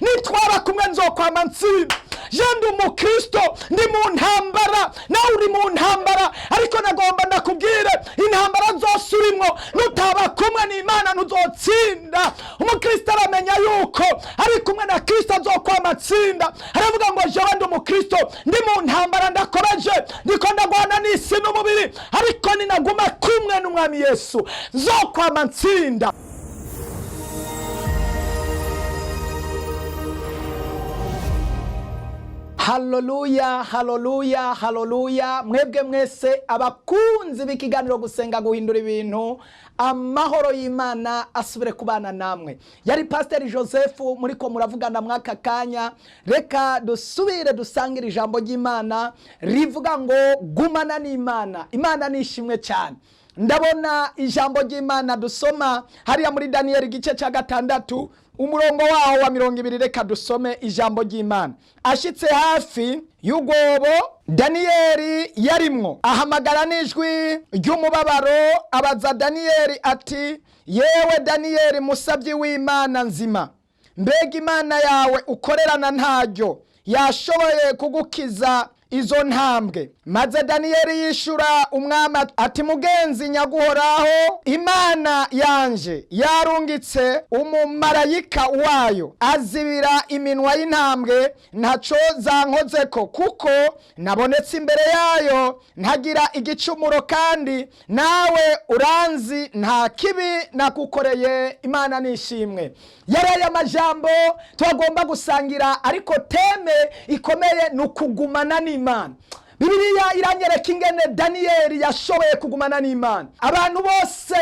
nitwaba kumwe nzokwama ntsinda. Je ndi umukristo ndi mu ntambara, nawe uri mu ntambara, ariko nagomba ndakubwire intambara zose urimwo nutaba kumwe n'Imana ntuzotsinda. Umukristo aramenya yuko ari kumwe na Kristo azokwama atsinda. Aravuga ngo jewe ndi umukristo ndi mu ntambara ndakomeje, ndiko ndagwana n'isi n'umubiri, ariko ninaguma kumwe n'Umwami Yesu nzokwama ntsinda. Haleluya, haleluya, haleluya. Mwebwe mwese abakunzi b'ikiganiro gusenga guhindura ibintu, amahoro y'Imana asubire kubana namwe. Yari Pastor Joseph muriko muravugana mwaka kanya. Reka dusubire dusangira ijambo ry'Imana rivuga ngo gumana n'Imana. Imana nishimwe cyane. Ndabona ijambo ry'Imana dusoma hariya muri Daniel igice cya gatandatu umurongo waho wa 20. Reka dusome ijambo ry'Imana. Ashitse hafi y'ugwobo Daniyeli yarimwo, ahamagara n'ijwi ry'umubabaro abaza Daniyeli ati, yewe Daniyeli musabyi w'Imana nzima, mbega Imana yawe ukorerana ntaryo yashoboye kugukiza izo ntambwe? Maze Daniyeli yishura umwami ati, mugenzi nyaguhoraho, Imana yanje yarungitse umumarayika wayo azibira iminwa y'intambwe ntaco zankozeko, kuko nabonetse imbere yayo ntagira igicumuro, kandi nawe uranzi nta kibi nakukoreye. Imana nishimwe. Yaraye amajambo twagomba gusangira, ariko teme ikomeye nukugumana n'Imana. Bibiliya iranyereka ingene Daniyeli yashoboye kugumana n'Imana. Abantu bose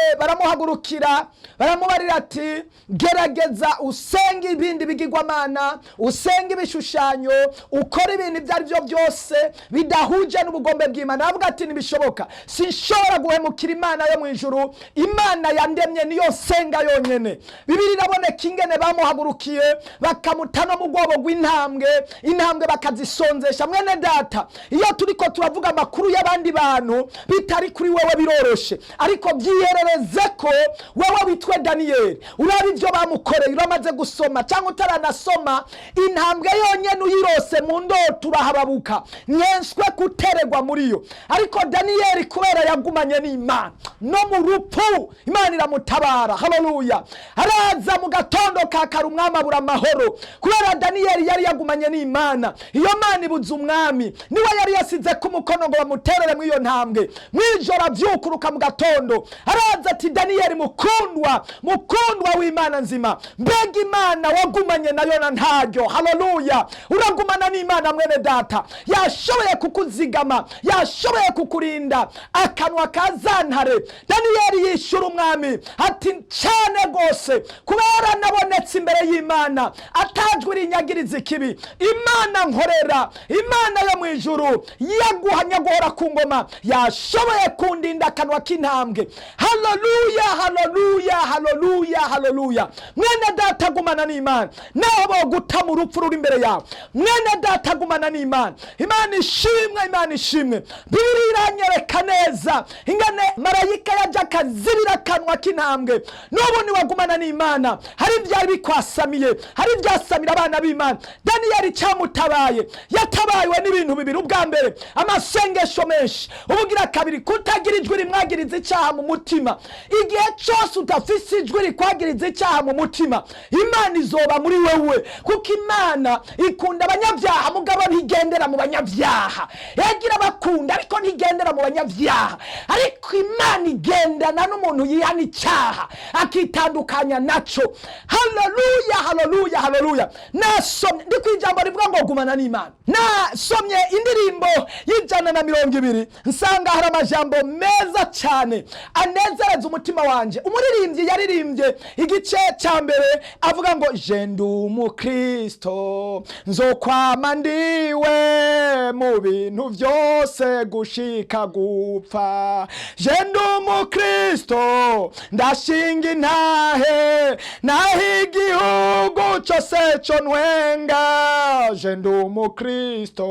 baramuhagurukira baramubarira ati, gerageza usenge ibindi bigirwamana, usenge ibishushanyo, ukora ibintu ibyo ari byo byose bidahuje n'ubugombe bw'Imana. Avuga ati, nibishoboka sinshobora guhemukira Imana yo mu ijuru, Imana yandemye niyo nsenga yonyene. Bibiliya iraboneka ingene bamuhagurukiye bakamutana mu bwobo rw'intambwe, intambwe bakazisonzesha. Mwene data, iyo turiko turavuga amakuru y'abandi bantu bitari kuri wewe biroroshe, ariko byiherereze ko wewe witwe Daniyeli urabi ibyo bamukoreye, uramaze gusoma cyangwa utaranasoma, intambwe yonyene uyirose mu ndoto urahababuka, nyenswe kuteregwa muri yo. Ariko Daniyeli kubera yagumanye n'Imana, no mu rupfu Imana iramutabara. Haleluya. Araza mu gatondo ka kare umwami abura amahoro, kubera Daniyeli yari yagumanye n'Imana. Iyo Mana ibuza umwami, niwe yari yasize ku mukono ngo bamuterere mu iyo ntambwe. Mwijoro avyukuruka mu gatondo araza ati, Daniyeli mukundwa, mukundwa w'Imana nzima, mbega Imana wagumanye nayo na ntaryo. Haleluya. Uragumana n'Imana mwene data, yashoboye kukuzigama, yashoboye kukurinda akanwa kazantare. Daniyeli yishura umwami ati, cyane gose kubera nabonetse imbere y'Imana atajwe rinyagiriza ikibi, Imana nkorera, Imana yo mu ijuru yaguhamya guhora ku ngoma, yashoboye kundinda akanwa k'intambwe. Haleluya, haleluya, haleluya, haleluya. Mwene data gumana n'Imana, naho guta mu rupfu ruri imbere yawe. Mwene data gumana n'Imana. Imana ishimwe, Imana ishimwe. Bibiliya iranyereka neza ingane marayika yaje akazibira akanwa k'intambwe. N'ubu ni wagumana n'Imana, hari ibyari bikwasamiye, hari ibyasamira abana b'Imana. Daniyeli cyamutabaye, yatabaye n'ibintu bibiri. Ubwa mbere amasengesho menshi, ubugira kabiri kutagira ijwi rimwagiriza icyaha mu mutima. Igihe cyose udafise ijwi rikwagiriza icyaha mu mutima, Imana izoba muri wewe, kuko Imana ikunda abanyabyaha mugabo ntigendera mu banyabyaha. Yagira bakunda ariko ntigendera mu banyabyaha. Ariko Imana igendana n'umuntu yihana icyaha akitandukanya naco. Haleluya, haleluya, haleluya. Nasomye ndi kwijambo rivuga ngo gumana n'Imana. Nasomye indirimbo y'120 nsanga hari amajambo meza cyane anezereza umutima wanje. Umuririmbyi yaririmbye igice cya mbere avuga ngo, je ndi umukristo nzokwama ndiwe mu bintu byose gushika gupfa. Je ndi umukristo ndashinga intahe naho igihugu cyose cyo ntwenga. Je ndi umukristo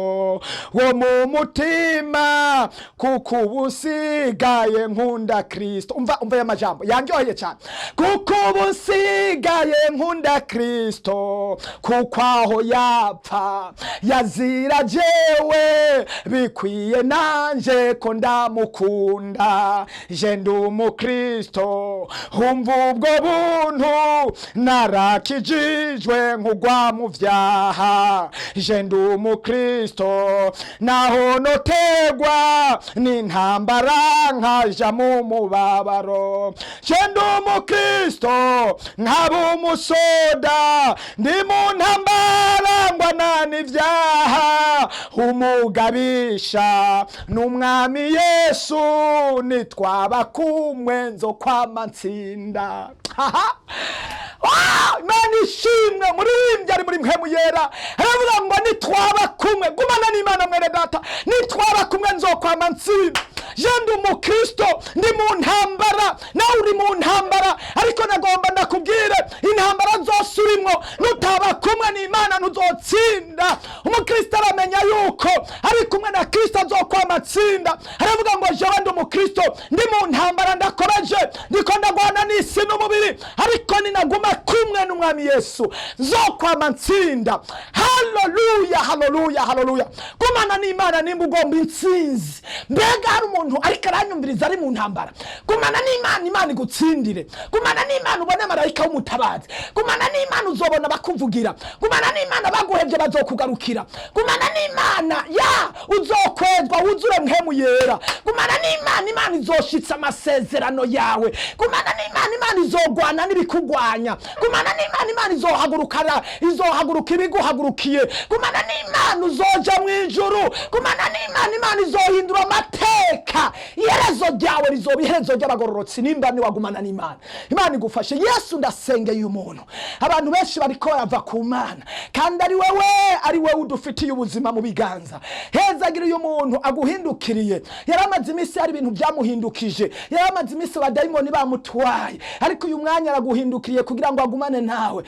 wo mu umutima kuko ubusigaye nkunda Kristo. Umva ya majambo yangoye cyane. Kuko ubusigaye nkunda Kristo, kuko aho yapfa yazira jewe bikwiye nanje ko ndamukunda. Je ndi umukristo humva ubwo buntu narakijijwe nkugwa mu vyaha. Je ndi umukristo naho notegwa n'intambara nkaja mu mubabaro. Je ndi umukristo nkaba umusoda ndi mu ntambara ngwana n'ivyaha. Umugabisha n'umwami Yesu nitwaba kumwe nzokwama ntsinda. Imana ishimwe. Muririmbyi ari muri mpemu yera aravuga ngo nitwaba kumwe. Gumana n'Imana mwene data, nitwaba kumwe nzokwama ntsinda. Je ndi umukristo ndi mu ntambara, nawe uri mu ntambara, ariko nagomba ndakubwire intambara zose urimo nutaba kumwe n'Imana ntuzotsinda. Umukristo aramenya yuko ari kumwe na Kristo azokwama atsinda. Aravuga ngo jewe ndi umukristo ndi mu ntambara ndakomeje, ndiko ndagwana n'isi n'umubiri, ariko ninaguma kumwe n'umwami Yesu nzokwama ntsinda. Haleluya, haleluya, haleluya. Gumana n'Imana nimba ugomba intsinzi. Mbega hari umuntu ariko aranyumviriza ari mu ntambara, gumana n'Imana, Imana igutsindire. Gumana n'Imana ubone marayika w'umutabazi. Gumana n'Imana uzobona bakuvugira. Gumana n'Imana baguhevye bazokugarukira. Gumana n'Imana uzokwezwa wuzure mpemu yera. Gumana n'Imana, Imana izoshitsa amasezerano yawe. Gumana n'Imana, Imana izogwana n'ibikugwanya. Gumana n'Imana, Imana izohaguruka ibiguhagurukiye. Gumana n'Imana uzoja mw'ijuru. Gumana n'Imana, Imana izohindura amateka. Iherezo ryawe rizoba iherezo ry'abagororotsi nimba ni wagumana n'Imana. Imana igufashe. Yesu ndasengeye umuntu. Abantu benshi bariko bava ku Mana, kandi ari wewe udufitiye ubuzima mu biganza. Hezagira uyu muntu aguhindukiriye. Yaramaze imisi hari ibintu byamuhindukije, yaramaze imisi abadayimoni bamutwaye, ariko uyu mwanya araguhindukiriye kugira ngo agumane nawe.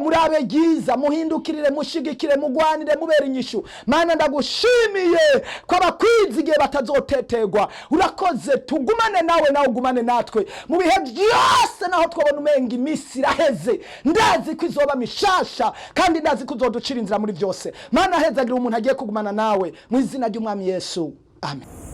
Murabe Bwiza, muhindukirire, mushigikire, mugwanire, mubere inyishu. Mana ndagushimiye ko abakwizigiye batazotetegwa. Urakoze, tugumane nawe nawe ugumane natwe mu bihe byose, naho twabona umenga imisi iraheze. Ndazi ko izoba mishasha, kandi ndazi ko uzoducira inzira muri byose. Mana hezagira umuntu agiye kugumana nawe mu izina ry'umwami Yesu. Amen.